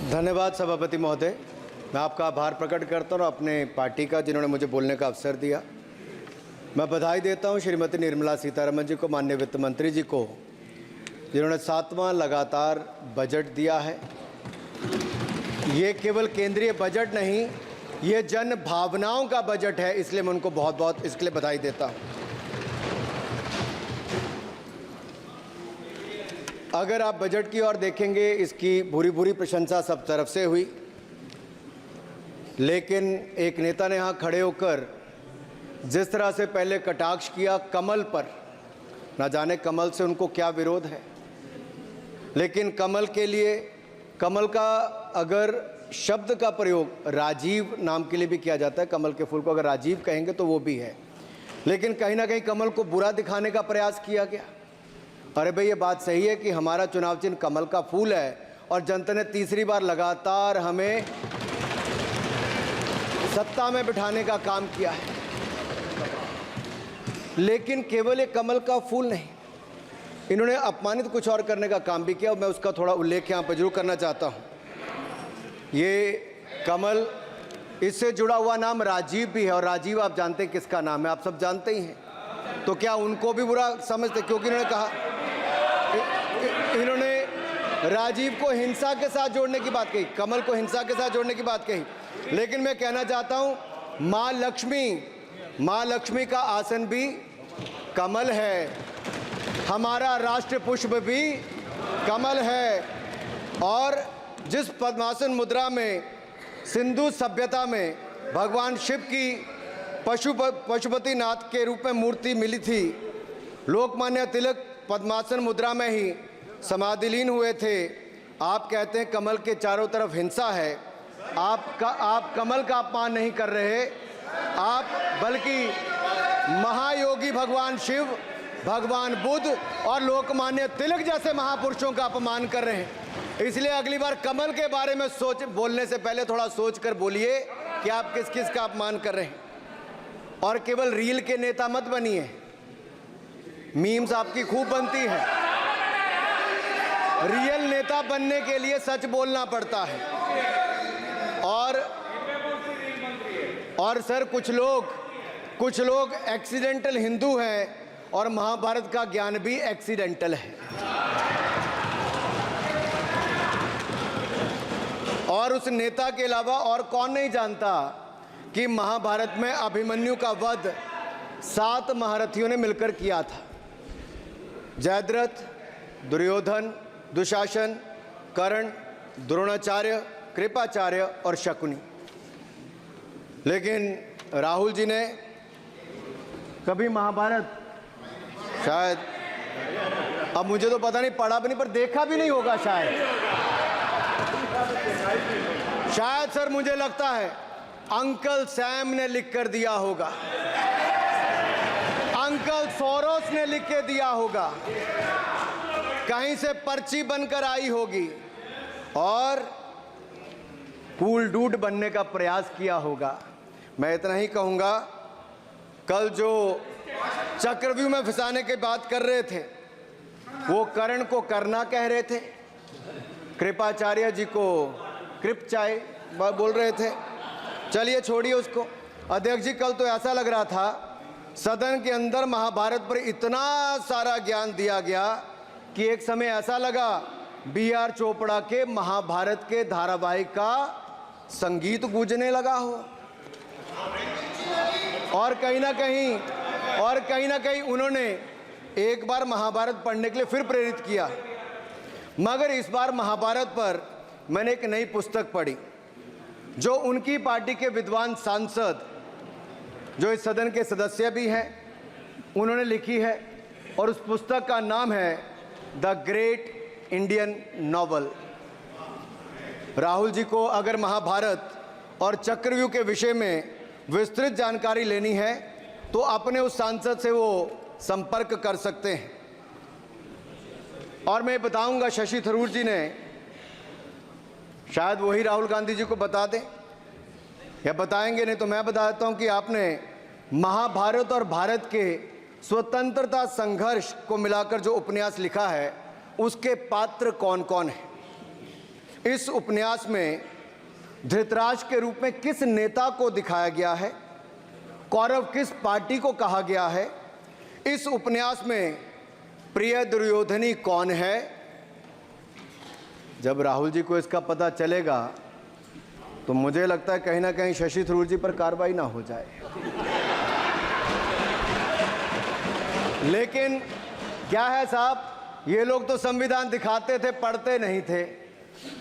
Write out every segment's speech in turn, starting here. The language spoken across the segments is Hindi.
धन्यवाद सभापति महोदय। मैं आपका आभार प्रकट करता हूँ अपने पार्टी का, जिन्होंने मुझे बोलने का अवसर दिया। मैं बधाई देता हूँ श्रीमती निर्मला सीतारमण जी को, माननीय वित्त मंत्री जी को, जिन्होंने 7वां लगातार बजट दिया है। ये केवल केंद्रीय बजट नहीं, ये जन भावनाओं का बजट है, इसलिए मैं उनको बहुत बहुत इसके लिए बधाई देता हूँ। अगर आप बजट की ओर देखेंगे, इसकी भूरी भूरी प्रशंसा सब तरफ से हुई, लेकिन एक नेता ने यहाँ खड़े होकर जिस तरह से पहले कटाक्ष किया कमल पर, ना जाने कमल से उनको क्या विरोध है, लेकिन कमल के लिए, कमल का अगर शब्द का प्रयोग राजीव नाम के लिए भी किया जाता है, कमल के फूल को अगर राजीव कहेंगे तो वो भी है, लेकिन कहीं ना कहीं कमल को बुरा दिखाने का प्रयास किया गया। अरे भाई, ये बात सही है कि हमारा चुनाव चिन्ह कमल का फूल है और जनता ने तीसरी बार लगातार हमें सत्ता में बिठाने का काम किया है, लेकिन केवल एक कमल का फूल नहीं, इन्होंने अपमानित कुछ और करने का काम भी किया और मैं उसका थोड़ा उल्लेख यहाँ पर जरूर करना चाहता हूँ। ये कमल, इससे जुड़ा हुआ नाम राजीव भी है, और राजीव आप जानते हैं किसका नाम है, आप सब जानते ही हैं। तो क्या उनको भी बुरा समझते? क्योंकि इन्होंने कहा, इन्होंने राजीव को हिंसा के साथ जोड़ने की बात कही, कमल को हिंसा के साथ जोड़ने की बात कही, लेकिन मैं कहना चाहता हूँ माँ लक्ष्मी का आसन भी कमल है, हमारा राष्ट्र पुष्प भी कमल है, और जिस पद्मासन मुद्रा में सिंधु सभ्यता में भगवान शिव की पशुपति नाथ के रूप में मूर्ति मिली थी, लोकमान्य तिलक पद्मासन मुद्रा में ही समाधिलीन हुए थे। आप कहते हैं कमल के चारों तरफ हिंसा है। आप कमल का अपमान नहीं कर रहे, आप बल्कि महायोगी भगवान शिव, भगवान बुद्ध और लोकमान्य तिलक जैसे महापुरुषों का अपमान कर रहे हैं। इसलिए अगली बार कमल के बारे में बोलने से पहले थोड़ा सोच कर बोलिए कि आप किस किस का अपमान कर रहे हैं। और केवल रील के नेता मत बनिए, मीम्स आपकी खूब बनती है। रियल नेता बनने के लिए सच बोलना पड़ता है। और सर, कुछ लोग एक्सीडेंटल हिंदू हैं और महाभारत का ज्ञान भी एक्सीडेंटल है। और उस नेता के अलावा और कौन नहीं जानता कि महाभारत में अभिमन्यु का वध 7 महारथियों ने मिलकर किया था। जयद्रथ, दुर्योधन, दुशासन, कर्ण, द्रोणाचार्य, कृपाचार्य और शकुनी। लेकिन राहुल जी ने कभी महाभारत, शायद, अब मुझे तो पता नहीं, पढ़ा भी नहीं, पर देखा भी नहीं होगा शायद सर, मुझे लगता है अंकल सैम ने लिख कर दिया होगा, अंकल सोरोस ने लिख के दिया होगा, कहीं से पर्ची बनकर आई होगी और कूल डूड बनने का प्रयास किया होगा। मैं इतना ही कहूँगा, कल जो चक्रव्यूह में फंसाने की बात कर रहे थे, वो कर्ण को करना कह रहे थे, कृपाचार्य जी को कृपचाय बोल रहे थे। चलिए छोड़िए उसको। अध्यक्ष जी, कल तो ऐसा लग रहा था सदन के अंदर महाभारत पर इतना सारा ज्ञान दिया गया कि एक समय ऐसा लगा B.R. चोपड़ा के महाभारत के धारावाहिक का संगीत गूंजने लगा हो। और कहीं ना कहीं उन्होंने एक बार महाभारत पढ़ने के लिए फिर प्रेरित किया। मगर इस बार महाभारत पर मैंने एक नई पुस्तक पढ़ी, जो उनकी पार्टी के विद्वान सांसद, जो इस सदन के सदस्य भी हैं, उन्होंने लिखी है, और उस पुस्तक का नाम है the great Indian novel. Rahul ji को अगर महाभारत और चक्रव्यूह के विषय में विस्तृत जानकारी लेनी है तो अपने उस सांसद से वो संपर्क कर सकते हैं। और मैं बताऊंगा, शशि थरूर जी ने, शायद वही राहुल गांधी जी को बता दें या बताएंगे, नहीं तो मैं बता देता हूं कि आपने महाभारत और भारत के स्वतंत्रता संघर्ष को मिलाकर जो उपन्यास लिखा है, उसके पात्र कौन कौन है। इस उपन्यास में धृतराष्ट्र के रूप में किस नेता को दिखाया गया है, कौरव किस पार्टी को कहा गया है, इस उपन्यास में प्रिय दुर्योधनी कौन है। जब राहुल जी को इसका पता चलेगा तो मुझे लगता है कहीं ना कहीं शशि थरूर जी पर कार्रवाई ना हो जाए। लेकिन क्या है साहब, ये लोग तो संविधान दिखाते थे, पढ़ते नहीं थे।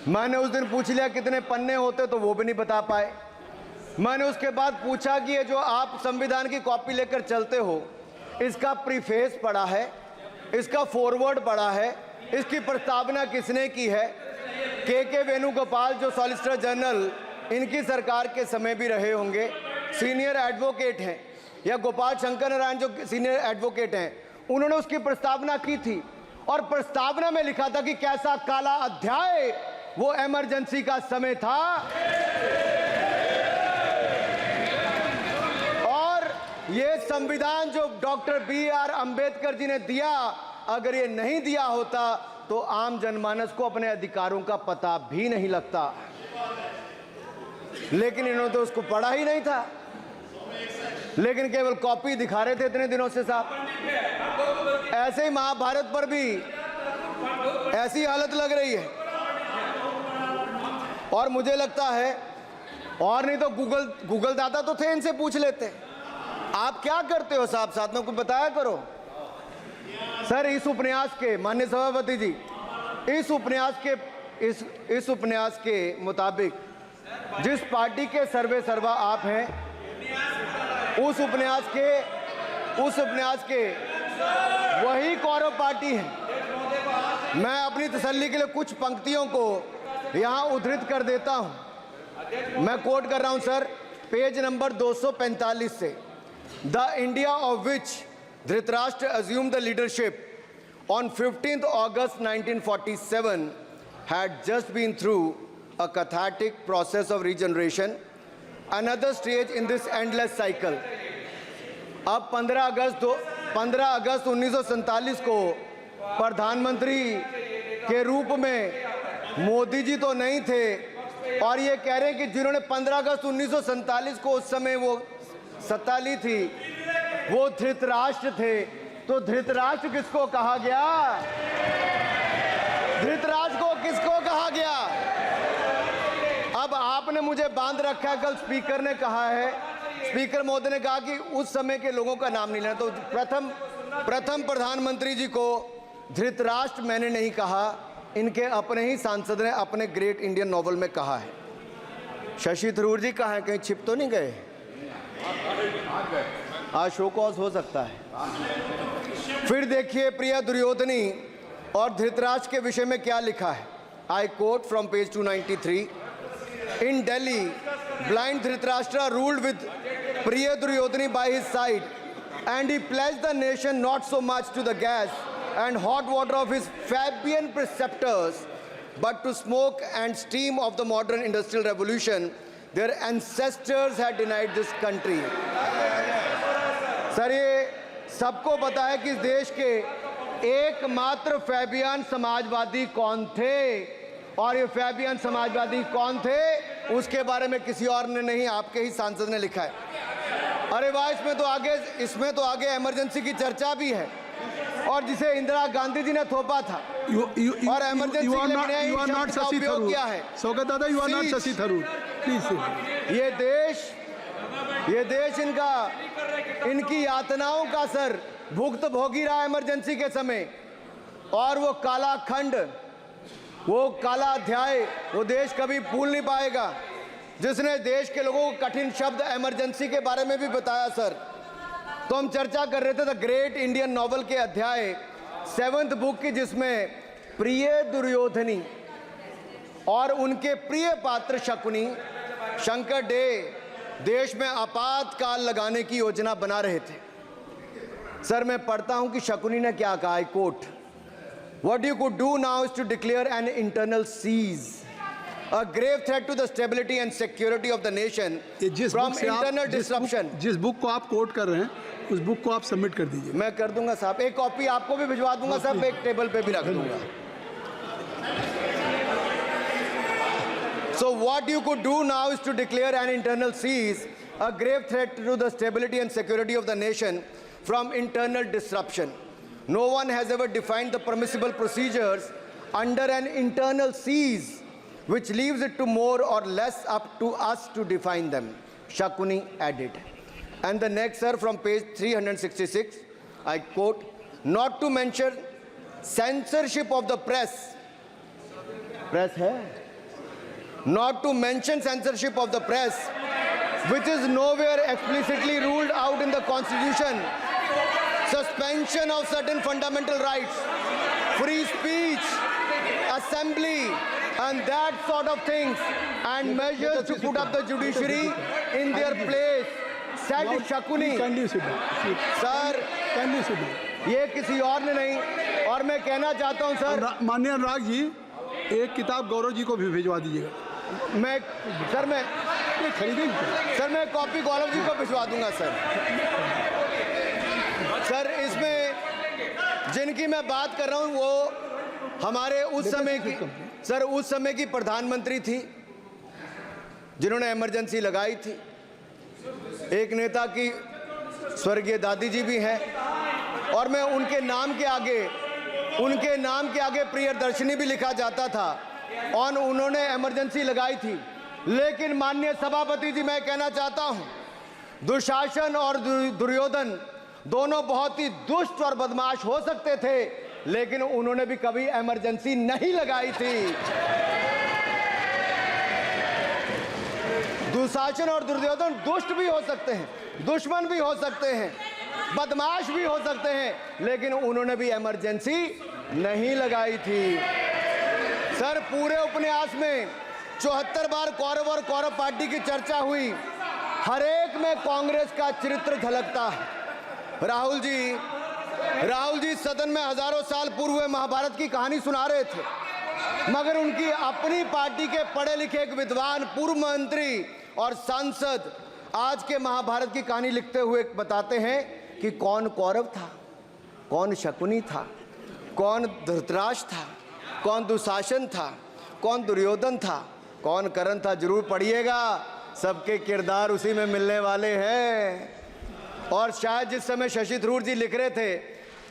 मैंने उस दिन पूछ लिया कितने पन्ने होते, तो वो भी नहीं बता पाए। मैंने उसके बाद पूछा कि ये जो आप संविधान की कॉपी लेकर चलते हो, इसका प्रीफेस पढ़ा है, इसका फॉरवर्ड पढ़ा है, इसकी प्रस्तावना किसने की है। के वेणुगोपाल जो सॉलिसिटर जनरल इनकी सरकार के समय भी रहे होंगे, सीनियर एडवोकेट हैं, या गोपाल शंकर नारायण जो सीनियर एडवोकेट हैं, उन्होंने उसकी प्रस्तावना की थी और प्रस्तावना में लिखा था कि कैसा काला अध्याय वो इमरजेंसी का समय था। और ये संविधान जो डॉक्टर BR अंबेडकर जी ने दिया, अगर ये नहीं दिया होता तो आम जनमानस को अपने अधिकारों का पता भी नहीं लगता। लेकिन इन्होंने तो उसको पढ़ा ही नहीं था, लेकिन केवल कॉपी दिखा रहे थे इतने दिनों से साहब। ऐसे ही महाभारत पर भी ऐसी हालत लग रही है। और मुझे लगता है, और नहीं तो गूगल दादा तो थे, इनसे पूछ लेते आप क्या करते हो साहब, साथ में कुछ बताया करो। सर इस उपन्यास के, माननीय सभापति जी, इस उपन्यास के मुताबिक जिस पार्टी के सर्वे सर्वा आप हैं, उस उपन्यास के वही कौरव पार्टी है। मैं अपनी तसल्ली के लिए कुछ पंक्तियों को यहां उद्धृत कर देता हूं। मैं कोट कर रहा हूं सर, पेज नंबर 245 से। The India of which Dhritarashtra assumed the leadership on 15th August 1947 had just been through a cathartic process of regeneration, another stage in this endless cycle. अब 15 अगस्त 1947 को प्रधानमंत्री के रूप में मोदी जी तो नहीं थे, और ये कह रहे हैं कि जिन्होंने 15 अगस्त 1947 को उस समय वो सत्ता ली थी, वो धृतराष्ट्र थे। तो धृतराष्ट्र किसको कहा गया? धृतराष्ट्र को किसको कहा गया? अब आपने मुझे बांध रखा है। कल स्पीकर ने कहा है, स्पीकर महोदय ने कहा कि उस समय के लोगों का नाम नहीं लेना। तो प्रथम प्रधानमंत्री जी को धृतराष्ट्र मैंने नहीं कहा, इनके अपने ही सांसद ने अपने ग्रेट इंडियन नॉवल में कहा है। शशि थरूर जी कहाँ हैं? कहीं छिप तो नहीं गए? आज शो कॉज हो सकता है। फिर देखिए प्रिय दुर्योधनी और धृतराष्ट्र के विषय में क्या लिखा है। I quote from page 293। In Delhi, blind Dhritarashtra ruled with Priya Duryodhani by his side, and he pledged the nation not so much to the gas and hot water of his Fabian preceptors, but to smoke and steam of the modern industrial revolution their ancestors had denied this country. Sir ये सबको पता है कि इस देश के एकमात्र फैबियन समाजवादी कौन थे, और ये फैबियन समाजवादी कौन थे उसके बारे में किसी और ने नहीं, आपके ही सांसद ने लिखा है। अरे वाह, इसमें तो आगे इमरजेंसी की चर्चा भी है, और जिसे इंदिरा गांधी जी ने थोपा था। और इमरजेंसी के लिए उपयोग किया है। सौगत दादा, you are not Shashi Tharoor, please. ये देश इनकी यातनाओं का सर भुगत भोगी रहा इमरजेंसी के समय, और वो काला खंड, वो काला अध्याय वो देश कभी भूल नहीं पाएगा, जिसने देश के लोगों को कठिन शब्द इमरजेंसी के बारे में भी बताया। सर तो हम चर्चा कर रहे थे द ग्रेट इंडियन नॉवल के अध्याय 7th बुक की, जिसमें प्रिय दुर्योधनी और उनके प्रिय पात्र शकुनी शंकर डे देश में आपातकाल लगाने की योजना बना रहे थे। सर मैं पढ़ता हूं कि शकुनी ने क्या कहा। I quote, What you could do now is to declare an internal siege, a grave threat to the stability and security of the nation from internal disruption. जिस बुक को आप कोट कर रहे हैं, उस बुक को आप सबमिट कर दीजिए। मैं कर दूंगा साहब, एक कॉपी आपको भी भिजवा दूंगा साहब, एक टेबल पे भी रख दूंगा। So what you could do now is to declare an internal seize, a grave threat to the stability and security of the nation from internal disruption. No one has ever defined the permissible procedures under an internal seize, which leaves it to more or less up to us to define them, Shakuni added. And the next, sir, from page 366, I quote, not to mention censorship of the press. Press hai? Not to mention censorship of the press, which is nowhere explicitly ruled out in the Constitution. Suspension of certain fundamental rights, free speech, assembly, and that sort of things, and measures to put up the judiciary in their place, said Shakuni. Kindly sit down. Sir, Kindly sit down. ये किसी और ने नहीं, और मैं कहना चाहता हूं सर, माननीय अनुराग जी, एक किताब गौरव जी को भी भिजवा दीजिएगा। मैं खरीदेंगे सर, मैं कॉपी गौरव जी को भिजवा दूंगा सर। सर, इसमें जिनकी मैं बात कर रहा हूं वो हमारे उस समय की, सर उस समय की प्रधानमंत्री थी जिन्होंने इमरजेंसी लगाई थी। एक नेता की स्वर्गीय दादी जी भी हैं, और मैं उनके नाम के आगे प्रियदर्शनी भी लिखा जाता था, और उन्होंने इमरजेंसी लगाई थी। लेकिन माननीय सभापति जी, मैं कहना चाहता हूं, दुशासन और दुर्योधन दोनों बहुत ही दुष्ट और बदमाश हो सकते थे, लेकिन उन्होंने भी कभी इमरजेंसी नहीं लगाई थी। दुशासन और दुर्योधन दुष्ट भी हो सकते हैं, दुश्मन भी हो सकते हैं, बदमाश भी हो सकते हैं, लेकिन उन्होंने भी इमरजेंसी नहीं लगाई थी। सर, पूरे उपन्यास में 74 बार कौरव और कौरव पार्टी की चर्चा हुई, हर एक में कांग्रेस का चरित्र झलकता है। राहुल जी सदन में हजारों साल पूर्व हुए महाभारत की कहानी सुना रहे थे, मगर उनकी अपनी पार्टी के पढ़े लिखे एक विद्वान पूर्व मंत्री और सांसद आज के महाभारत की कहानी लिखते हुए बताते हैं कि कौन कौरव था, कौन शकुनी था, कौन धृतराष्ट्र था, कौन दुशासन था, कौन दुर्योधन था, कौन कर्ण था। जरूर पढ़िएगा, सबके किरदार उसी में मिलने वाले हैं। और शायद जिस समय शशि थरूर जी लिख रहे थे,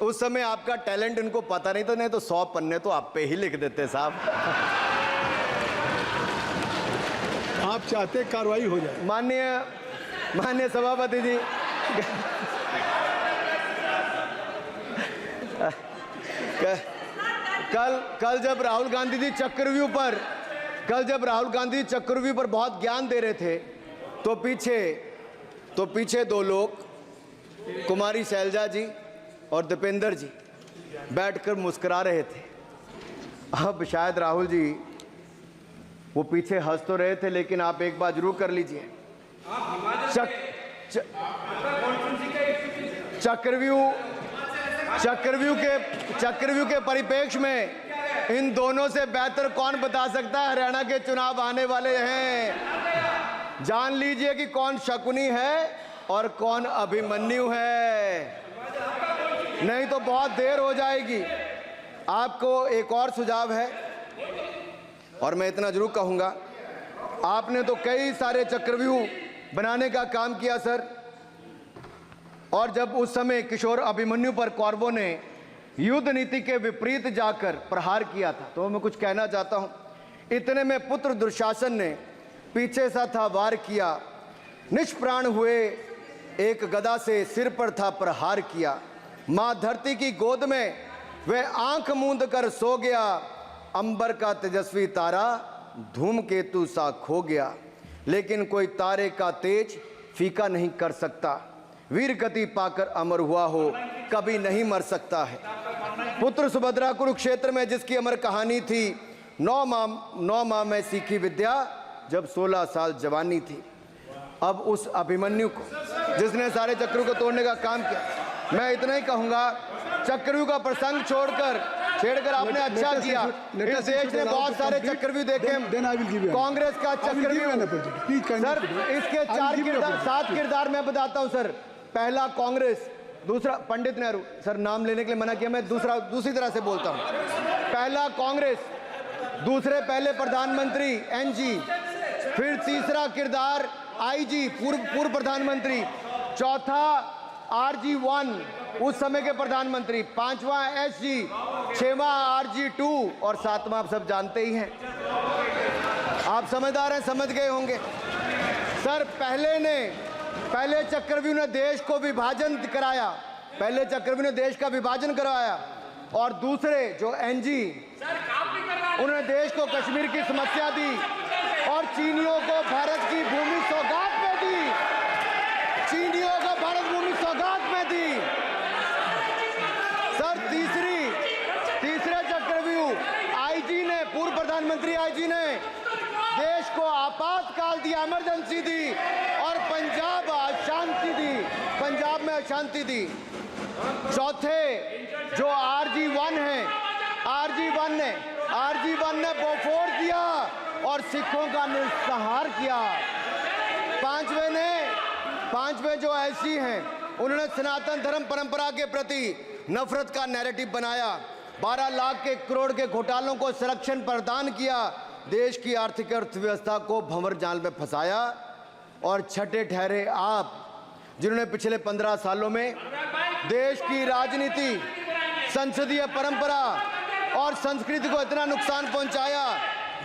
उस समय आपका टैलेंट इनको पता नहीं था, नहीं तो 100 पन्ने तो आप पे ही लिख देते साहब। आप चाहते कार्रवाई हो जाए। माननीय सभापति जी, कल जब राहुल गांधी जी चक्रव्यूह पर बहुत ज्ञान दे रहे थे, तो पीछे दो लोग, कुमारी शैलजा जी और दीपेंद्र जी, बैठकर मुस्कुरा रहे थे। अब शायद राहुल जी वो पीछे हंस तो रहे थे, लेकिन आप एक बात जरूर कर लीजिए, चक्रव्यूह के परिप्रेक्ष्य में इन दोनों से बेहतर कौन बता सकता है हरियाणा के चुनाव आने वाले हैं। जान लीजिए कि कौन शकुनी है और कौन अभिमन्यु है, नहीं तो बहुत देर हो जाएगी। आपको एक और सुझाव है, और मैं इतना जरूर कहूंगा, आपने तो कई सारे चक्रव्यूह बनाने का काम किया सर, और जब उस समय किशोर अभिमन्यु पर कौरवों ने युद्ध नीति के विपरीत जाकर प्रहार किया था, तो मैं कुछ कहना चाहता हूं। इतने में पुत्र दुशासन ने पीछे सा था वार किया, निष्प्राण हुए एक गदा से सिर पर था प्रहार किया। मां धरती की गोद में वह आंख मूंद कर सो गया, अंबर का तेजस्वी तारा धूमकेतु सा खो गया। लेकिन कोई तारे का तेज फीका नहीं कर सकता, वीर गति पाकर अमर हुआ हो कभी नहीं मर सकता है। पुत्र सुभद्रा कुरुक्षेत्र में जिसकी अमर कहानी थी, 9 माह में सीखी विद्या जब 16 साल जवानी थी। अब उस अभिमन्यु को, जिसने सारे चक्रव्यूह को तोड़ने का काम किया, मैं इतना ही कहूंगा, चक्रव्यूह का प्रसंग छेड़कर आपने अच्छा किया। इस देश ने बहुत सारे चक्रव्यूह देखे, कांग्रेस का चक्रव्यूह सर, इसके 7 किरदार मैं बताता हूं सर। पहला कांग्रेस, दूसरा पंडित नेहरू, सर नाम लेने के लिए मना किया, मैं दूसरी तरह से बोलता हूं। पहला कांग्रेस, दूसरे पहले प्रधानमंत्री एनजी, फिर तीसरा किरदार आईजी पूर्व प्रधानमंत्री, चौथा आरजी1 उस समय के प्रधानमंत्री, पांचवा एसजी, छठवां आरजी2 और सातवां आप सब जानते ही हैं। आप समझदार हैं, समझ गए होंगे। सर पहले चक्रव्यूह ने देश को विभाजन कराया, पहले चक्रव्यूह ने देश का विभाजन करवाया, और दूसरे जो एनजी उन्होंने देश को कश्मीर की समस्या दी और चीनियों को भारत की भूमि सौगात में दी, चीनियों को भारत भूमि सौगात में दी। सर तीसरे चक्रव्यूह आईजी ने, पूर्व प्रधानमंत्री आईजी ने देश को आपातकाल दिया, इमरजेंसी दी और पंजाब में अशांति दी। चौथे जो आरजी1 है, आरजी1 ने बोफोर्स दिया और सिखों का निस्सहार किया। पांचवें जो ऐसी हैं, उन्होंने सनातन धर्म परंपरा के प्रति नफरत का नैरेटिव बनाया, 12 लाख के करोड़ के घोटालों को संरक्षण प्रदान किया, देश की आर्थिक अर्थव्यवस्था को भंवर जाल में फंसाया। और छठे ठहरे आप, जिन्होंने पिछले 15 सालों में देश की राजनीति, संसदीय परंपरा और संस्कृति को इतना नुकसान पहुंचाया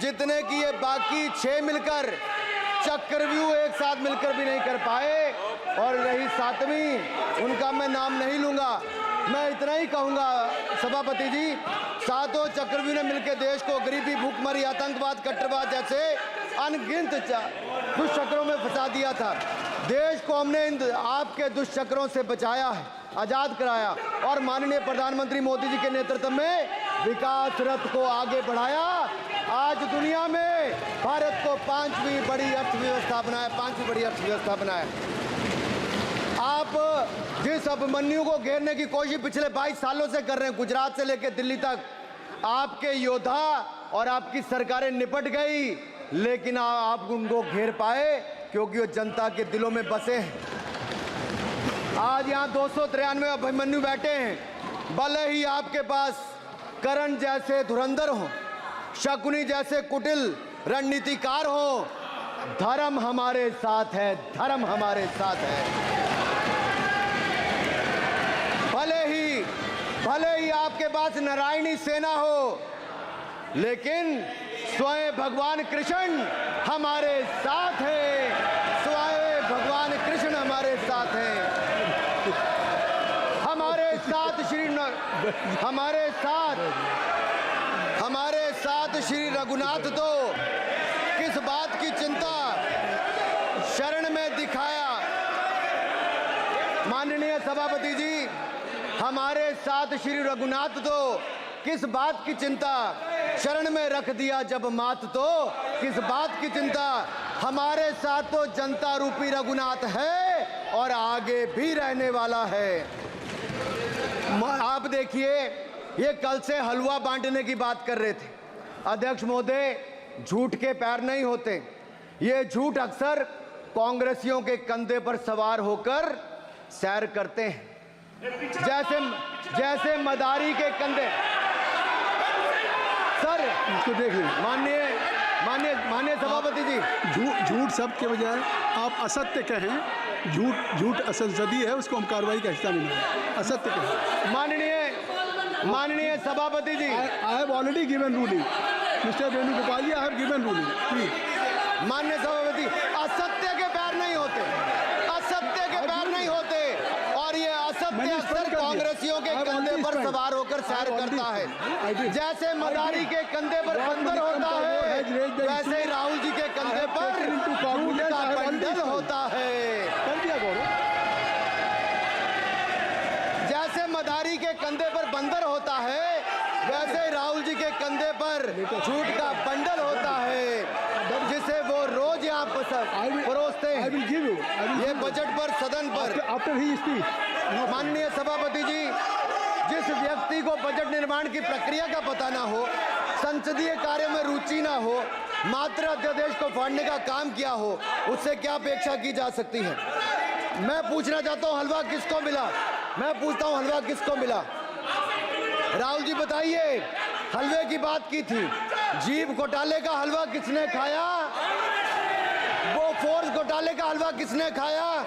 जितने कि ये बाकी 6 मिलकर चक्रव्यूह एक साथ मिलकर भी नहीं कर पाए। और रही 7वीं, उनका मैं नाम नहीं लूंगा, मैं इतना ही कहूंगा सभापति जी, 7 चक्रव्यूह ने मिलकर देश को गरीबी, भूखमरी, आतंकवाद, कट्टरवाद जैसे अनगिनत दुष्चक्रों में फंसा दिया था। देश को हमने इन आपके दुष्चक्रों से बचाया है, आजाद कराया और माननीय प्रधानमंत्री मोदी जी के नेतृत्व में विकास रथ को आगे बढ़ाया। आज दुनिया में भारत को 5वीं बड़ी अर्थव्यवस्था बनाया। आप जिस अभिमन्यु को घेरने की कोशिश पिछले 22 सालों से कर रहे हैं, गुजरात से लेकर दिल्ली तक, आपके योद्धा और आपकी सरकारें निपट गई, लेकिन आप उनको घेर पाए क्योंकि वो जनता के दिलों में बसे हैं। आज यहाँ 293 अभिमन्यु बैठे हैं, भले ही आपके पास करण जैसे धुरंधर हो, शकुनी जैसे कुटिल रणनीतिकार हो, धर्म हमारे साथ है, धर्म हमारे साथ है। भले ही आपके पास नारायणी सेना हो, लेकिन स्वयं भगवान कृष्ण हमारे साथ है, स्वयं भगवान कृष्ण हमारे साथ है। हमारे साथ श्री रघुनाथ तो किस बात की चिंता शरण में दिखाया। माननीय सभापति जी, हमारे साथ श्री रघुनाथ तो किस बात की चिंता शरण में रख दिया जब मात, तो किस बात की चिंता। हमारे साथ तो जनता रूपी रघुनाथ है और आगे भी रहने वाला है। आप देखिए, ये कल से हलवा बांटने की बात कर रहे थे। अध्यक्ष महोदय, झूठ के पैर नहीं होते, ये झूठ अक्सर कांग्रेसियों के कंधे पर सवार होकर सैर करते हैं, जैसे मदारी के कंधे। सर इसको देख लीजिए। माननीय सभापति जी, झूठ सब के बजाय आप असत्य कहें, झूठ असंसदीय है, उसको हम कार्रवाई का हिस्सा नहीं मानेंगे। असत्य कहें। माननीय सभापति जी, I have already given ruling, mister Venugopal ji, I have given ruling, please. माननीय सभापति, असत्य के पैर नहीं होते, असत्य के पैर नहीं होते, और ये असत्य अक्सर कांग्रेसियों के कंधे पर सवार होकर सैर करता है। जैसे मदारी के कंधे पर बंदर होता है, वैसे ही राहुल जी के कंधे पर झूठ का बंडल होता है। जैसे मदारी के कंधे पर बंदर होता है, वैसे ही राहुल जी के कंधे पर झूठ का बंडल होता है, जिसे वो रोज यहाँ परोसते हैं। ये बजट पर, सदन पर। माननीय सभापति जी, जिस व्यक्ति को बजट निर्माण की प्रक्रिया का पता ना हो, संसदीय कार्य में रुचि ना हो, मात्र अध्यादेश को फाड़ने का काम किया हो, उससे क्या अपेक्षा की जा सकती है। मैं पूछना चाहता हूँ, हलवा किसको मिला? मैं पूछता हूँ, हलवा किसको मिला? राहुल जी बताइए, हलवे की बात की थी, जीप घोटाले का हलवा किसने खाया? वो फोर्स घोटाले का हलवा किसने खाया?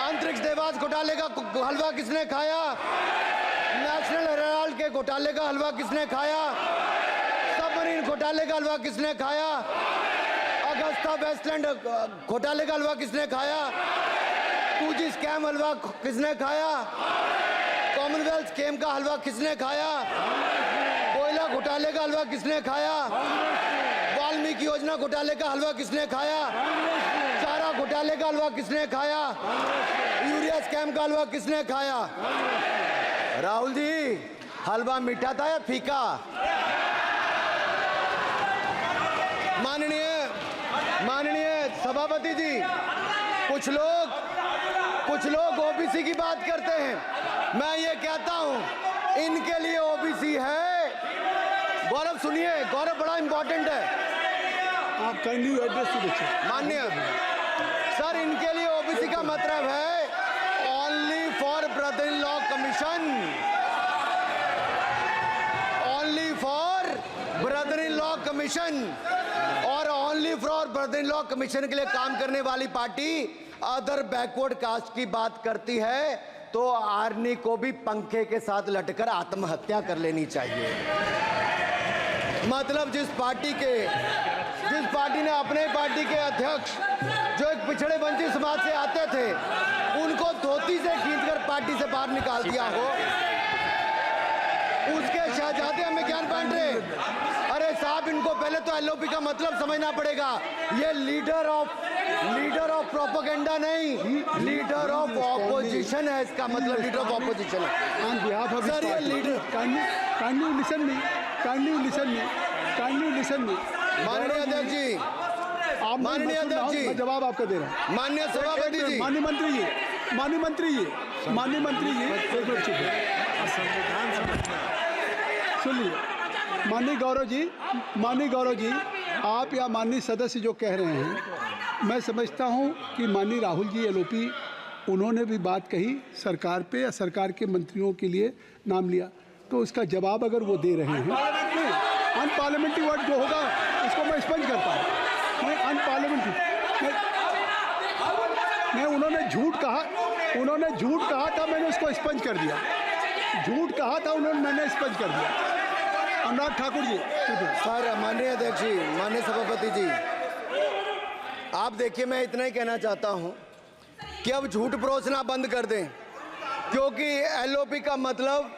अंतरिक्ष देवास घोटाले का हलवा किसने खाया? नेशनल हेराल्ड के घोटाले का हलवा किसने खाया? सबमरीन घोटाले का हलवा किसने खाया? अगस्ता वेस्टलैंड घोटाले का हलवा किसने खाया? 2G स्कैम हलवा किसने खाया? कॉमनवेल्थ स्कैम का हलवा किसने खाया? कोयला घोटाले का हलवा किसने खाया? वाल्मीकि योजना घोटाले का हलवा किसने खाया? चारा घोटाले का हलवा किसने खाया? यूरिया स्कैम का हलवा किसने खाया? राहुल जी, हलवा मीठा था या फीका? माननीय सभापति जी, कुछ लोग ओबीसी की बात करते हैं। मैं ये कहता हूं, इनके लिए ओबीसी है। गौरव सुनिए, गौरव बड़ा इंपॉर्टेंट है। आप kindly address to the chair. माननीय सर, इनके लिए ओबीसी का मतलब है only for brother in law commission, only for brother in law commission. और only for brother in law commission के लिए काम करने वाली पार्टी अदर बैकवर्ड कास्ट की बात करती है तो आर्नी को भी पंखे के साथ लटकर आत्महत्या कर लेनी चाहिए। मतलब जिस पार्टी ने अपने पार्टी के अध्यक्ष जो एक पिछड़े वंचित समाज से आते थे, उनको धोती से खींचकर पार्टी से बाहर निकाल दिया हो, उसके शहजादे हमें ज्ञान बांट रहे। अरे साहब, इनको पहले तो एलओपी का मतलब समझना पड़ेगा। ये लीडर ऑफ प्रोपेगेंडा नहीं, लीडर ऑफ ऑपोजिशन है। इसका मतलब लीडर ऑफ ऑपोजिशन है। On behalf of सर, ये लीडर kindly listen me. माननीय अध्यक्ष जी, माननीय अध्यक्ष जी, मैं जवाब आपका दे रहा हूँ। माननीय सभापति जी, माननीय मंत्री जी, एक मिनट चुप सुनिए। माननीय गौरव जी, आप या माननीय सदस्य जो कह रहे हैं, मैं समझता हूं कि माननीय राहुल जी एलओपी, उन्होंने भी बात कही सरकार पे या सरकार के मंत्रियों के लिए नाम लिया, तो उसका जवाब अगर वो दे रहे हैं, अनपार्लियामेंट्री वर्ड जो होगा उसको मैं स्पंज करता हूँ। मैं अनपार्लियामेंट्री मैं उन्होंने झूठ कहा था, मैंने उसको स्पंज कर दिया। झूठ कहा था उन्होंने, मैंने स्पंज कर दिया। अनुराग ठाकुर जी। सर, माननीय अध्यक्ष जी, माननीय सभापति जी, आप देखिए, मैं इतना ही कहना चाहता हूं कि अब झूठ परोसना बंद कर दें, क्योंकि एलओपी का मतलब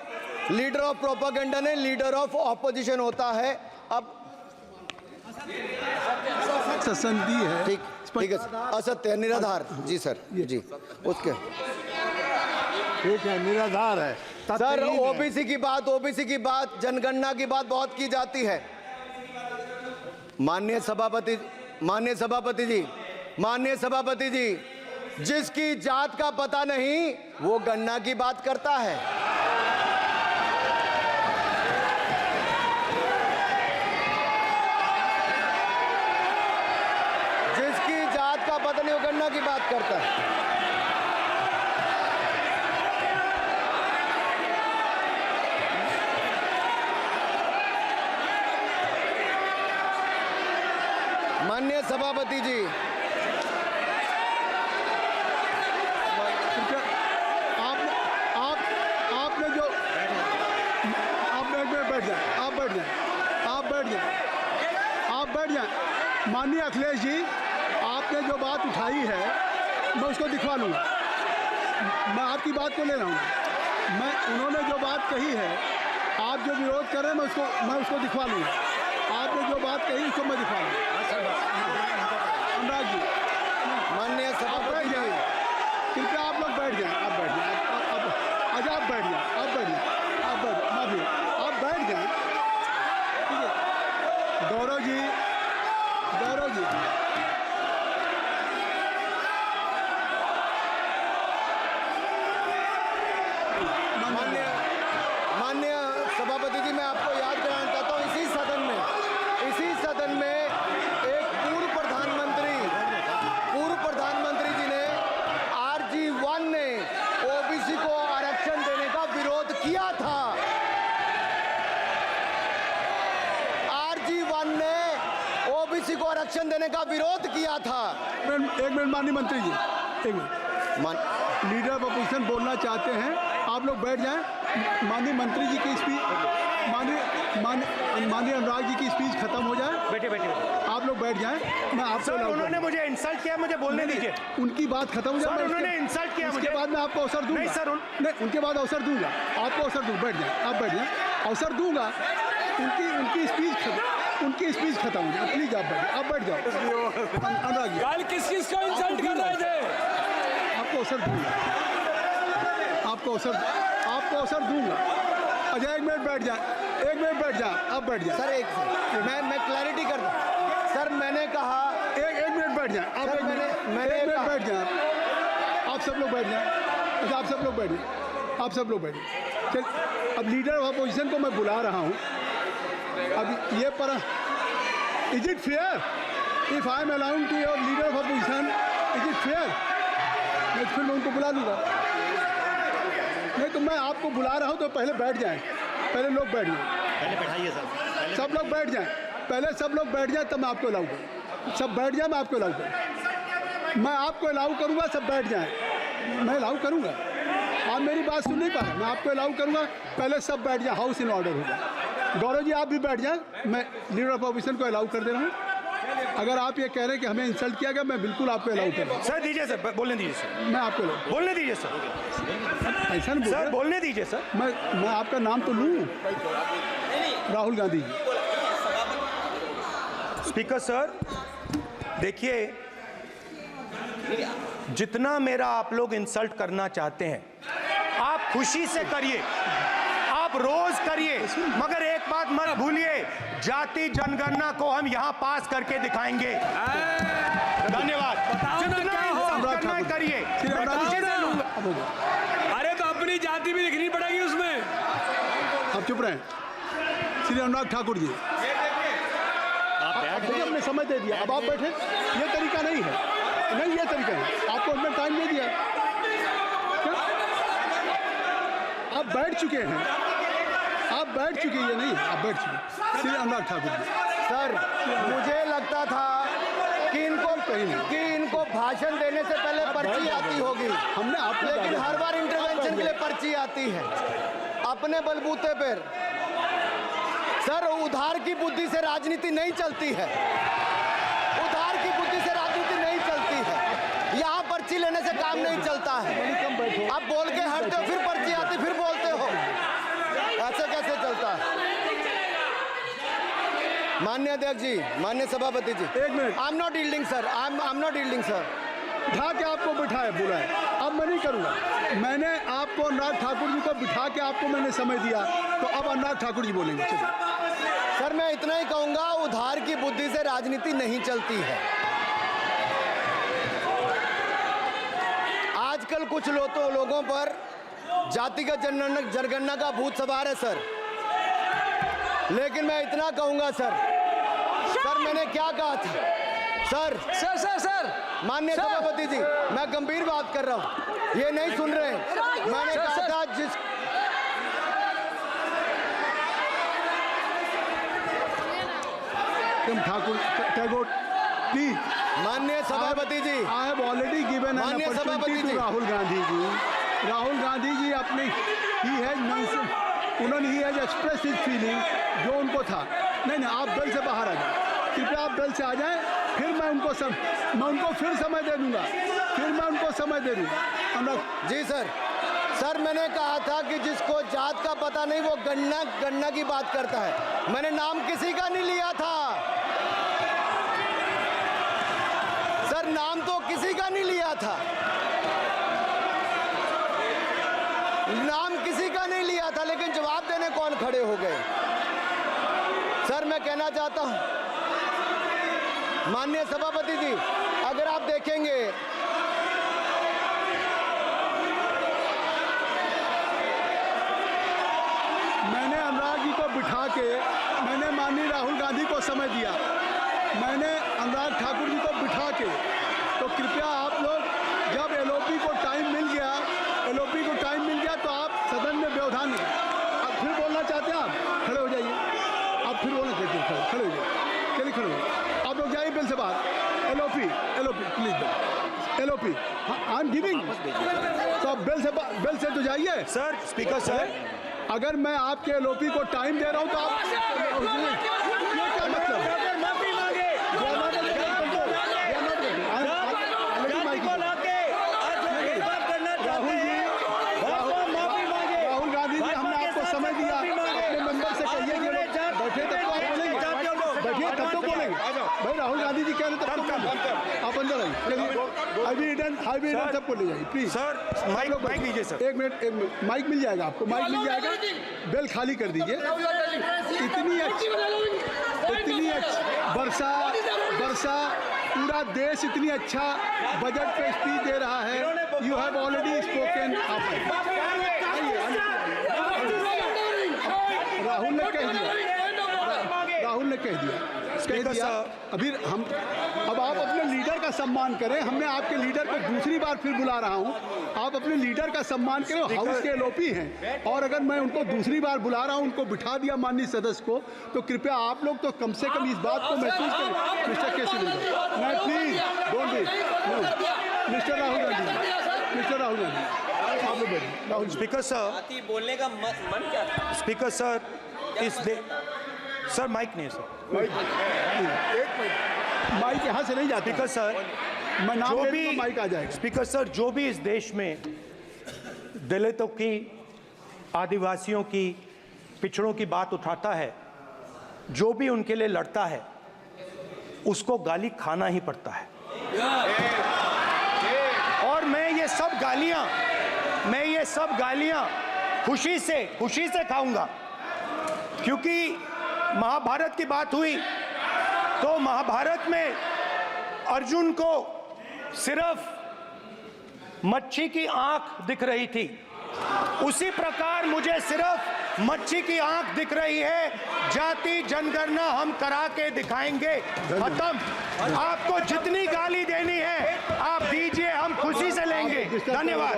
लीडर ऑफ प्रोपेगेंडा नहीं, लीडर ऑफ ऑपोजिशन होता है। अब संधि है, ठीक है, असत्य निराधार। जी सर, जी, उसके ठीक है, निराधार है सर। ओबीसी की बात, जनगणना की बात बहुत की जाती है। माननीय सभापति जी, जिसकी जात का पता नहीं वो गणना की बात करता है। जिसकी जात का पता नहीं वो गणना की बात करता है। माननीय सभापति जी, आपने जो आप बैठ जाए। माननीय अखिलेश जी, आपने जो बात उठाई है मैं उसको दिखवा लूँगा। मैं आपकी बात को ले रहा हूँ। उन्होंने जो बात कही है, आप जो विरोध कर रहे हैं, मैं उसको दिखवा लूँगा। आपने जो बात कही उसको मैं दिखवा लूँगा। अनुराग जी, माननीय सभापति जी, कृपया आप लोग बैठ जाएं। आप बैठ जाएं। अच्छा, आप बैठ जाएं। ठीक है। गौरव जी, माननीय सभापति जी, मैं आपको याद कराना चाहता हूँ, इसी सदन में एक पूर्व प्रधानमंत्री जी ने RG1 ने ओबीसी को आरक्षण देने का विरोध भाषण देने का विरोध किया था। एक मिनट माननीय मंत्री जी, एक मिनट। लीडर ऑफ अपोजिशन बोलना चाहते हैं, आप लोग बैठ जाएं। माननीय मंत्री जी की स्पीच, माननीय अनुराग जी की स्पीच खत्म हो जाए। बैठे बैठे आप लोग बैठ जाएं। मैं आपसे उन्होंने मुझे इंसल्ट किया, मुझे बोलने दीजिए। उनकी बात खत्म हो जाए। उन्होंने इंसल्ट किया मुझे। उसके बाद मैं आपको अवसर दूंगा। नहीं सर, नहीं, उनके बाद अवसर दूंगा, आपको अवसर दूंगा। बैठ जाएं, आप बैठ जाएं, अवसर दूंगा। उनकी स्पीच खत्म हो जाए। प्लीज आप बैठ जाओ। अनुराग जी, कल किस को इंसल्ट कर रहे थे? आपको अवसर दूंगा, आपको अवसर दूंगा। अच्छा एक मिनट बैठ जाए, आप बैठ जाए। सर एक मैं क्लैरिटी कर दूं। सर मैंने कहा एक मिनट बैठ जाए आप। सर, मैंने एक मिनट कहा- बैठ जाए आप। सब लोग बैठ जाए। अच्छा आप सब लोग बैठ जाए। चल, अब लीडर ऑफ अपोजिशन को मैं बुला रहा हूँ। अब ये पर is it fair if I am allowing to your leader of opposition, is it fair? मैं फिर उनको बुला लूँगा। नहीं तो मैं आपको बुला रहा हूँ तो पहले बैठ जाएं। पहले लोग बैठ जाएं। पहले बैठाइए सर। सब लोग बैठ जाएं। पहले सब लोग बैठ जाएं तब मैं आपको अलाउ करूँ। सब बैठ जाएं, मैं आपको अलाउ करूँ। मैं आपको अलाउ करूँगा, सब बैठ जाएं। मैं अलाउ करूँगा। आप मेरी बात सुन नहीं पा रहे। मैं आपको अलाउ करूँगा, पहले सब बैठ जाए। हाउस इन ऑर्डर होगा। गौरव जी आप भी बैठ जाएं। मैं लीडर ऑफ अपोजिशन को अलाउ कर दे रहा हूँ। अगर आप ये कह रहे हैं कि हमें इंसल्ट किया गया, मैं बिल्कुल आपको अलाउ कर रहा हूँ। सर दीजिए सर, बोलने दीजिए सर। मैं आपको अलाउ, बोलने दीजिए सर। ऐसा नहीं सर बोल। बोलने दीजिए सर। मैं आपका नाम तो लूँ। राहुल गांधी जी। स्पीकर सर देखिए, जितना मेरा आप लोग इंसल्ट करना चाहते हैं आप खुशी से करिए, आप रोज करिए, मगर एक बात मत भूलिए, जाति जनगणना को हम यहां पास करके दिखाएंगे। धन्यवाद। जितना इंसल्ट करना है करिए, मैं खुशी से लूंगा। अरे तो अपनी जाति भी लिखनी पड़ेगी उसमें। आप चुप रहें। श्री अनुराग ठाकुर जी, देखिए हमने समय दे दिया, अब आप बैठे। ये तरीका नहीं है, नहीं ये तरीका है। आपको हमने टाइम दे दिया। क्या? आप बैठ चुके हैं, आप बैठ चुके हैं। ये नहीं, आप बैठ चुके। श्री अनुराग ठाकुर जी, सर मुझे लगता था कि इनको भाषण देने से पहले पर्ची आती होगी। हमने आपको लेकिन हर बार इंटरवेंशन के लिए पर्ची आती है अपने बलबूते पर। सर उधार की बुद्धि से राजनीति नहीं चलती है। उधार की बुद्धि से राजनीति नहीं चलती है। यहाँ पर्ची लेने से काम नहीं चलता है। आप बोल के हटते हो, फिर पर्ची आती, फिर बोलते हो। ऐसे कैसे चलता है? माननीय अध्यक्ष जी, माननीय सभापति जी, एक minute. I am not yielding sir, I am not yielding sir. बिठा के आपको बिठाया, बुलाया। अब मैं नहीं करूँगा। मैंने आपको अनुराग ठाकुर जी को बिठा के आपको मैंने समय दिया, तो अब अनुराग ठाकुर जी बोलेंगे। चलिए सर मैं इतना ही कहूंगा, उधार की बुद्धि से राजनीति नहीं चलती है। आजकल कुछ लोगों पर जातिगत जनगणना का भूत सवार है सर। लेकिन मैं इतना कहूंगा सर मैंने क्या कहा था सर माननीय सभापति जी, मैं गंभीर बात कर रहा हूं, ये नहीं सुन रहे। मैंने कहा था ठाकुर टैगोर प्लीज। माननीय सभापति जी, I have already given an माननीय सभापति अपॉर्चुनिटी जी। टू राहुल गांधी जी। राहुल गांधी जी अपनी उन्होंने he has express his feeling जो उनको था। नहीं आप बेल से बाहर आ जाए, कृपया आप बेल से आ जाएं। फिर मैं उनको फिर समय दे दूंगा। जी सर मैंने कहा था कि जिसको जात का पता नहीं वो गणना की बात करता है। मैंने नाम किसी का नहीं लिया था सर, नाम तो किसी का नहीं लिया था, नाम किसी का नहीं लिया था, लेकिन जवाब देने कौन खड़े हो गए। सर मैं कहना चाहता हूं माननीय सभापति जी, अगर आप देखेंगे मैंने अनुराग जी को बिठा के मैंने माननीय राहुल गांधी को समय दिया। मैंने अनुराग ठाकुर जी को बिठा के, तो कृपया आप लोग जब एलओपी को टाइम मिल गया तो आप सदन में व्यवधान नहीं। आप फिर बोलना चाहते हैं, आप खड़े हो जाइए। आप फिर बोलना चाहते हैं, खड़े हो जाइए। चलिए खड़े हो जाइए। आप लोग जाइए बिल से बाहर। LOP please, LOP I am giving. तो आप बिल से तो जाइए। सर स्पीकर सर, अगर मैं आपके एलओपी को टाइम दे रहा हूं तो आप ये क्या मतलब? राहुल गांधी जी, हमने आपको समय दिया, अपने मेंबर से कहिए कि बैठे तब तो आप बोलेंगे, बैठिए तब तो बोलेंगे भाई। राहुल गांधी जी कह रहे तब तो बोलेंगे। आप अंदर आइए, चलिए। आई सबको ले जाइए प्लीज। सर माइक लीजिए सर। एक मिनट, माइक मिल जाएगा आपको, माइक मिल जाएगा। बेल खाली कर दीजिए। इतनी अच्छी वर्षा, पूरा देश इतनी अच्छा बजट पे स्पीच दे रहा है। You have already spoken. Rahul ने कह दिया। अभी अब आप अपने लीडर का सम्मान करें। हमने आपके लीडर को दूसरी बार फिर बुला रहा हूं, आप अपने लीडर का सम्मान करें। हाउस के एलओपी हैं और अगर मैं उनको दूसरी बार बुला रहा हूं, उनको बिठा दिया माननीय सदस्य को, तो कृपया आप लोग तो कम से कम इस बात को महसूस करें। मिस्टर केसी मैं please don't be mister Rahul Gandhi, आप लोग बैठिए। राहुल स्पीकर सर, बोलने का मन क्या था? स्पीकर सर, सर माइक नहीं सर, माइक यहाँ से नहीं जाता। स्पीकर सर, मैं नाम जो ले भी लूँगा, माइक आ जाएगा। स्पीकर सर, जो भी इस देश में दलितों की, आदिवासियों की, पिछड़ों की बात उठाता है, जो भी उनके लिए लड़ता है, उसको गाली खाना ही पड़ता है। और मैं ये सब गालियां खुशी से खाऊंगा, क्योंकि महाभारत की बात हुई तो महाभारत में अर्जुन को सिर्फ मच्छी की आंख दिख रही थी, उसी प्रकार मुझे सिर्फ मच्छी की आंख दिख रही है। जाति जनगणना हम करा के दिखाएंगे। खत्म। आपको जितनी गाली देनी है आप दीजिए, हम खुशी से लेंगे। धन्यवाद।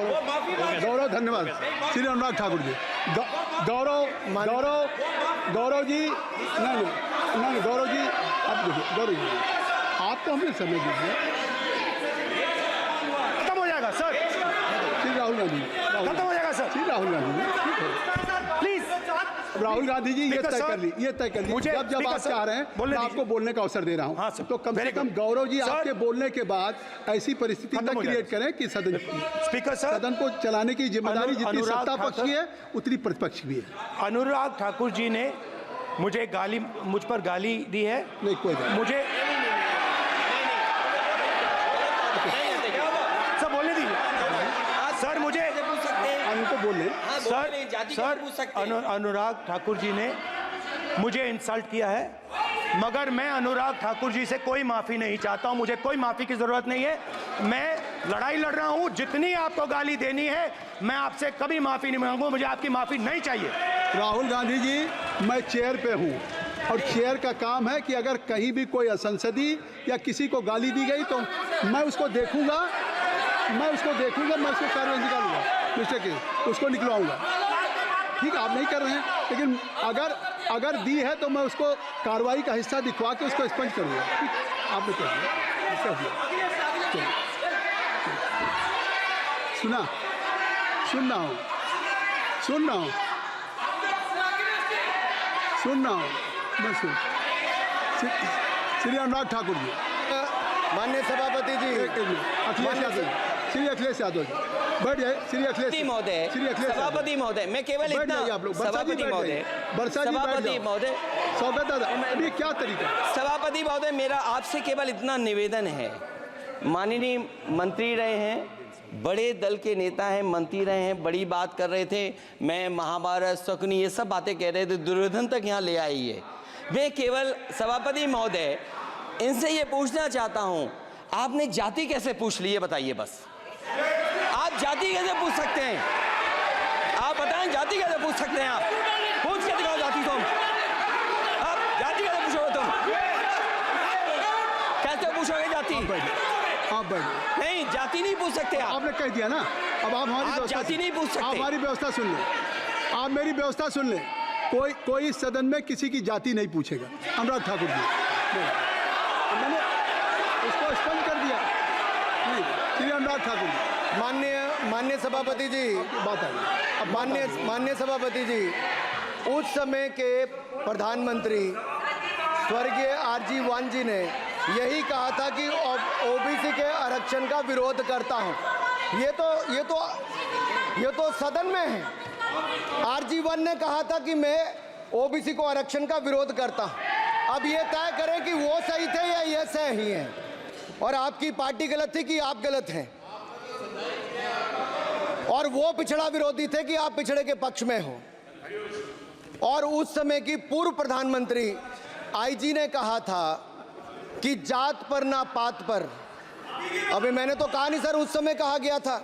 गौरव, धन्यवाद। श्री अनुराग ठाकुर जी। गौरव जी, नहीं गौरव जी, आप देखिए। गौरव जी, आप तो हमें समय दीजिए। खत्म हो जाएगा सर। श्री राहुल गांधी, खत्म हो जाएगा सर। श्री राहुल गांधी जी, ठीक है प्लीज। राहुल गांधी जी, ये तय कर ली। मुझे जब आप चाह रहे हैं, मैं आपको बोलने का अवसर दे रहा हूं। हाँ सर, तो कम से कम गौरव जी, आपके बोलने के बाद ऐसी परिस्थिति न क्रिएट करें कि सदन को चलाने की जिम्मेदारी जितनी सत्ता पक्ष की है उतनी प्रतिपक्ष भी है। अनुराग ठाकुर जी ने मुझ पर गाली दी है। नहीं, कोई बात नहीं। मुझे सब बोलने दीजिए सर। मुझे उनको बोले सर, अनुराग ठाकुर जी ने मुझे इंसल्ट किया है, मगर मैं अनुराग ठाकुर जी से कोई माफ़ी नहीं चाहता हूं। मुझे कोई माफ़ी की ज़रूरत नहीं है। मैं लड़ाई लड़ रहा हूं। जितनी आपको गाली देनी है, मैं आपसे कभी माफ़ी नहीं मांगूंगा। मुझे आपकी माफ़ी नहीं चाहिए। राहुल गांधी जी, मैं चेयर पे हूँ और चेयर का काम है कि अगर कहीं भी कोई असंसदीय या किसी को गाली दी गई तो मैं उसको देखूंगा, मैं उसको कार्रवाई निकालूंगा, मिस्टर के उसको निकलवाऊंगा। ठीक है, आप नहीं कर रहे हैं, लेकिन अगर दी है तो मैं उसको कार्रवाई का हिस्सा दिखवा के उसको स्पंज करूंगा। ठीक, आपने कह दिया। सुन रहा हूँ मैं श्री अनुराग ठाकुर जी, माननीय सभापति जी, श्री अखिलेश यादव जी, बैठ जाए। श्री अखिलेश महोदय, सभापति महोदय, मैं केवल इतना, सभापति महोदय, स्वागत है। अभी क्या तरीका? सभापति महोदय, मेरा आपसे केवल इतना निवेदन है। माननीय मंत्री रहे हैं, बड़े दल के नेता हैं, मंत्री रहे हैं, बड़ी बात कर रहे थे। मैं महाभारत, शकुनी, ये सब बातें कह रहे थे, दुर्योधन तक यहाँ ले आई है। मैं केवल सभापति महोदय इनसे ये पूछना चाहता हूँ, आपने जाति कैसे पूछ ली है बताइए बस। आप जाति कैसे पूछ सकते हैं? आप बताएं, जाति कैसे पूछ सकते हैं? आप पूछ के दिखाओ जाति तुम। आप जाति कैसे पूछोगे तुम? कैसे पूछोगे जाति? आप बैठ नहीं, जाति नहीं पूछ सकते आप। आपने कह दिया ना। अब आप हमारी जाति नहीं पूछ सकते। आप हमारी व्यवस्था सुन लें, आप मेरी व्यवस्था सुन लें। कोई सदन में किसी की जाति नहीं पूछेगा। अनुराग ठाकुर जी, मैंने उसको स्पष्ट कर दिया। जी, श्री अनुराग ठाकुर जी, माननीय सभापति जी, बात आ गई। अब माननीय सभापति जी, उस समय के प्रधानमंत्री स्वर्गीय आरजी वान जी ने यही कहा था कि ओबीसी के आरक्षण का विरोध करता हूं। ये तो सदन में है। आरजी वान ने कहा था कि मैं ओबीसी को आरक्षण का विरोध करता हूं। अब ये तय करें कि वो सही थे या ये सही हैं, और आपकी पार्टी गलत थी कि आप गलत हैं, और वो पिछड़ा विरोधी थे कि आप पिछड़े के पक्ष में हो। और उस समय की पूर्व प्रधानमंत्री आईजी ने कहा था कि जात पर ना पात पर। अभी मैंने तो कहा नहीं सर, उस समय कहा गया था।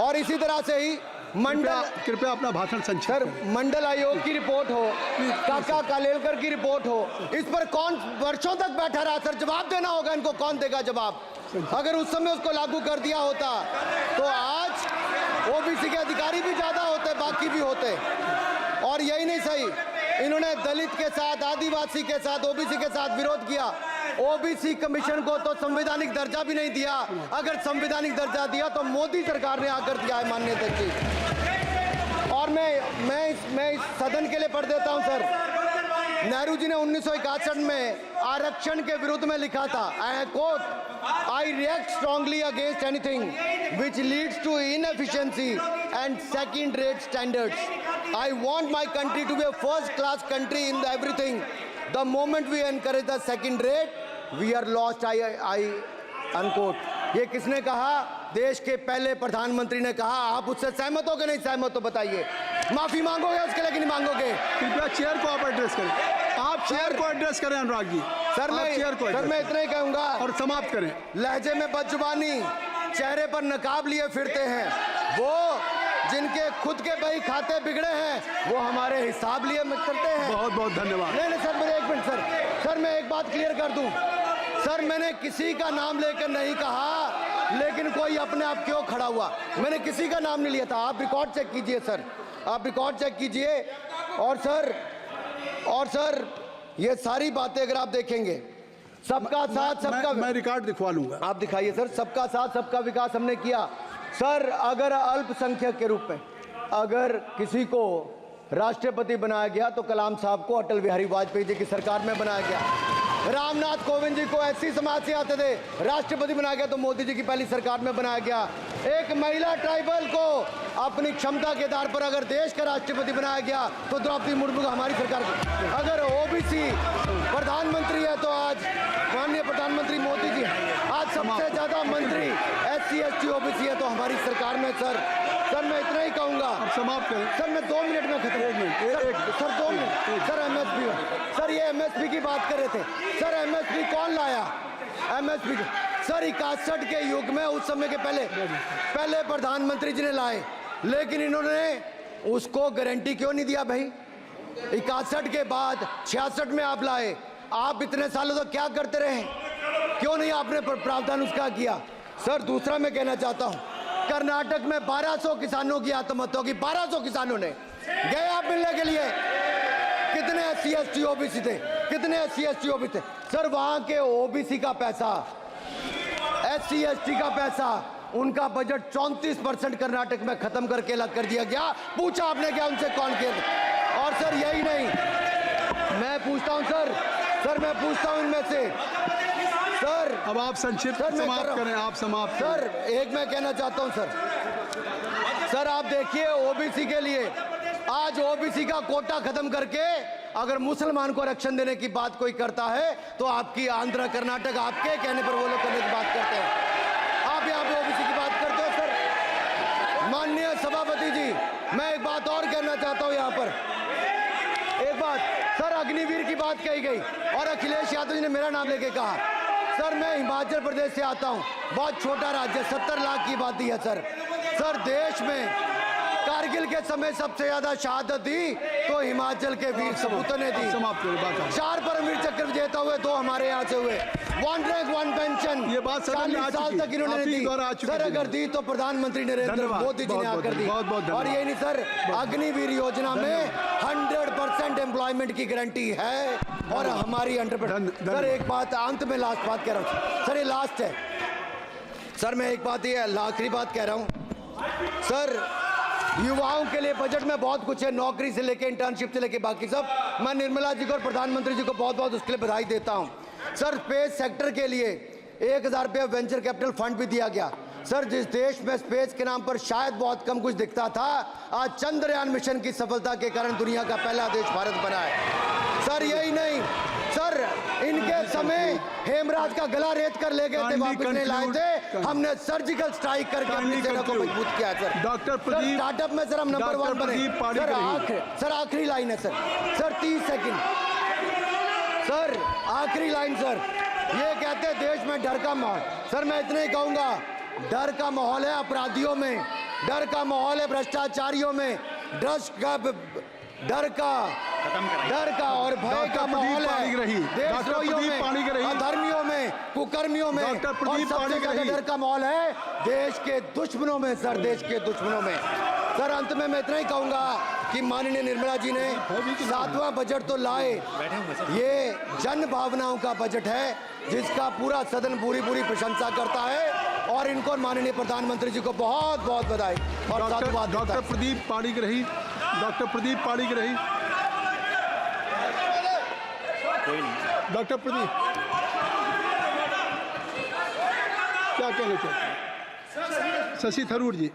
और इसी तरह से ही कृपया अपना भाषण संक्षिप्त सर, करें। मंडल आयोग की रिपोर्ट हो, काका कालेलकर की रिपोर्ट हो, इस पर कौन वर्षों तक बैठा रहा सर? जवाब देना होगा इनको, कौन देगा जवाब? अगर उस समय उसको लागू कर दिया होता तो आज ओबीसी के अधिकारी भी ज्यादा होते, बाकी भी होते। और यही नहीं सही, इन्होंने दलित के साथ, आदिवासी के साथ, ओबीसी के साथ विरोध किया। ओबीसी कमीशन को तो संवैधानिक दर्जा भी नहीं दिया। अगर संवैधानिक दर्जा दिया तो मोदी सरकार ने आकर दिया है, माननीय अध्यक्ष जी। और मैं इस सदन के लिए पढ़ देता हूं सर। नेहरू जी ने 1961 में आरक्षण के विरुद्ध में लिखा था, I quote, I react strongly against anything which leads to inefficiency and second rate standards. I want my country to be a first class country in everything. The moment we encourage the second rate we are lost, I unquote. ये किसने कहा? देश के पहले प्रधानमंत्री ने कहा। आप उससे सहमत हो कि नहीं सहमत हो बताइए? माफी मांगोगे उसके लिए कि नहीं मांगोगे? कृपया चेयर को आप एड्रेस करें। आप चेयर को एड्रेस करें अनुराग जी। सर मैं इतना ही कहूंगा और समाप्त करें। लहजे में बदजुबानी, चेहरे पर नकाब लिए फिरते हैं, वो जिनके खुद के बही खाते बिगड़े हैं वो हमारे हिसाब लिए करते हैं। बहुत बहुत धन्यवाद। नहीं सर, मेरे एक मिनट सर, मैं एक बात क्लियर कर दूं सर, मैंने किसी का नाम लेकर नहीं कहा, लेकिन कोई अपने आप क्यों खड़ा हुआ? मैंने किसी का नाम नहीं लिया था। आप रिकॉर्ड चेक कीजिए सर, आप रिकॉर्ड चेक कीजिए। और सर ये सारी बातें अगर आप देखेंगे, सबका साथ सबका, मैं रिकॉर्ड दिखवा लूंगा। आप दिखाइए सर। सबका साथ सबका विकास हमने किया सर। अगर अल्पसंख्यक के रूप में अगर किसी को राष्ट्रपति बनाया गया तो कलाम साहब को अटल बिहारी वाजपेयी जी की सरकार में बनाया गया। रामनाथ कोविंद जी को एससी समाज से आते थे, राष्ट्रपति बनाया गया तो मोदी जी की पहली सरकार में बनाया गया। एक महिला ट्राइबल को अपनी क्षमता के आधार पर अगर देश का राष्ट्रपति बनाया गया तो द्रौपदी मुर्मू को हमारी सरकार। अगर ओबीसी प्रधानमंत्री है तो आज माननीय प्रधानमंत्री मोदी जी। आज सबसे ज्यादा मंत्री एससी एसटी ओबीसी है तो हमारी सरकार में। सर मैं इतना ही कहूंगा। समाप्त करें सर, मैं 2 मिनट में खत्म। 1 minute sir 2 minute. Sir MSP, sir ये एमएसपी की बात कर रहे थे सर। एमएसपी कौन लाया? एमएसपी सर 61 के युग में, उस समय के पहले प्रधानमंत्री जी ने लाए, लेकिन इन्होंने उसको गारंटी क्यों नहीं दिया भाई? 61 के बाद 66 में आप लाए। आप इतने सालों तक क्या करते रहे? क्यों नहीं आपने प्रावधान उसका किया? सर दूसरा मैं कहना चाहता हूं, कर्नाटक में 1200 किसानों की आत्महत्या होगी। 1200 किसानों ने गए आप मिलने के लिए। कितने एससी एसटी ओबीसी थे? कितने एससी एसटी ओबीसी थे? सर वहां के ओबीसी का पैसा, एससी एसटी का पैसा, उनका बजट 34% कर्नाटक में खत्म करके अलग कर दिया गया। पूछा आपने क्या उनसे? कौन किया? और सर यही नहीं, मैं पूछता हूं सर मैं पूछता हूं इनमें से सर। अब आप संक्षिप्त समाप्त करें। आप समाप्त सर एक मैं कहना चाहता हूं सर आप देखिए ओबीसी के लिए आज ओबीसी का कोटा खत्म करके अगर मुसलमान को आरक्षण देने की बात कोई करता है तो आपकी आंध्र कर्नाटक आपके कहने पर वो लोग करने की बात करते हैं। आप यहाँ पे ओबीसी की बात करते हो सर। माननीय सभापति जी, मैं एक बात और कहना चाहता हूँ यहाँ पर। एक बात सर, अग्निवीर की बात कही गई और अखिलेश यादव जी ने मेरा नाम लेके कहा। सर मैं हिमाचल प्रदेश से आता हूँ, बहुत छोटा राज्य, 70 लाख की आबादी है सर देश में कारगिल के समय सबसे ज्यादा शहादत दी तो हिमाचल के वीर सपूतों ने दी। 4 परमवीर चक्र विजेता हुए, 2 हमारे यहाँ से हुए। 1 रैंक 1 पेंशन ये बात 40 साल तक इन्होंने दी। सर अगर दी तो प्रधानमंत्री नरेंद्र मोदी जी ने आकर दी। और यही नहीं सर, अग्निवीर योजना में 100% एम्प्लॉयमेंट की गारंटी है। और हमारी एंटरप्रेन्योर। सर एक बात अंत में लास्ट बात कह रहा हूँ सर, ये लास्ट है सर, मैं एक बात ये आखिरी बात कह रहा हूँ सर, युवाओं के लिए बजट में बहुत कुछ है, नौकरी से लेके इंटर्नशिप से लेके बाकी सब। मैं निर्मला जी को और प्रधानमंत्री जी को बहुत बहुत उसके लिए बधाई देता हूँ। सर स्पेस सेक्टर के लिए 1000 रुपये वेंचर कैपिटल फंड भी दिया गया। सर जिस देश में स्पेस के नाम पर शायद बहुत कम कुछ दिखता था, आज चंद्रयान मिशन की सफलता के कारण दुनिया का पहला देश भारत बना है। सर यही नहीं सर, इनके समय हेमराज का गला रेत कर ले गए थे, वापस नहीं लाए थे, हमने सर्जिकल स्ट्राइक करके अपनी सेना को मजबूत किया है सर। डॉक्टर प्रदीप, स्टार्टअप में सर हम नंबर 1 बने। सर आखिरी लाइन है सर 30 सेकंड सर, आखिरी लाइन सर, ये कहते हैं देश में डर का माहौल। सर मैं इतना ही कहूंगा, डर का माहौल है अपराधियों में, डर का माहौल है भ्रष्टाचारियों में, डर का और भय का माहौल है देशद्रोहियों में, अधर्मियों में, कुकर्मियों में, और सबसे ज्यादा डर का माहौल है देश के दुश्मनों में सर, देश के दुश्मनों में। सर अंत में मैं इतना ही कहूंगा कि माननीय निर्मला जी ने 7वां बजट तो लाए, ये जन भावनाओं का बजट है जिसका पूरा सदन पूरी प्रशंसा करता है, और इनको माननीय प्रधानमंत्री जी को बहुत बहुत बधाई और साधुवाद देता है। Doctor Pradeep Panigrahi, doctor Pradeep Panigrahi, doctor Pradeep क्या कहना चाहते हैं? शशि थरूर जी।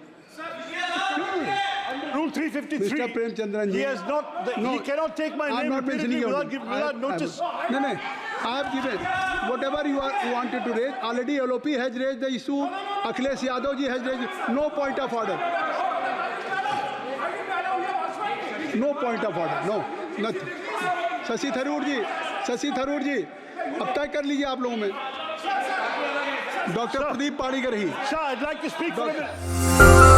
Rule 353. Mr. Premchandran ji. He has not. He cannot take my I'm name not repeatedly mentioning without notice. No, I have given whatever you wanted to raise. Already LOP has raised the issue. Akhilesh Yadav ji has raised. No point of order. No point of order. No, nothing. Shashi Tharoor जी, अब तय कर लीजिए आप लोगों में। Doctor Pradeep Panigrahi. Sir, I'd like to speak for a minute.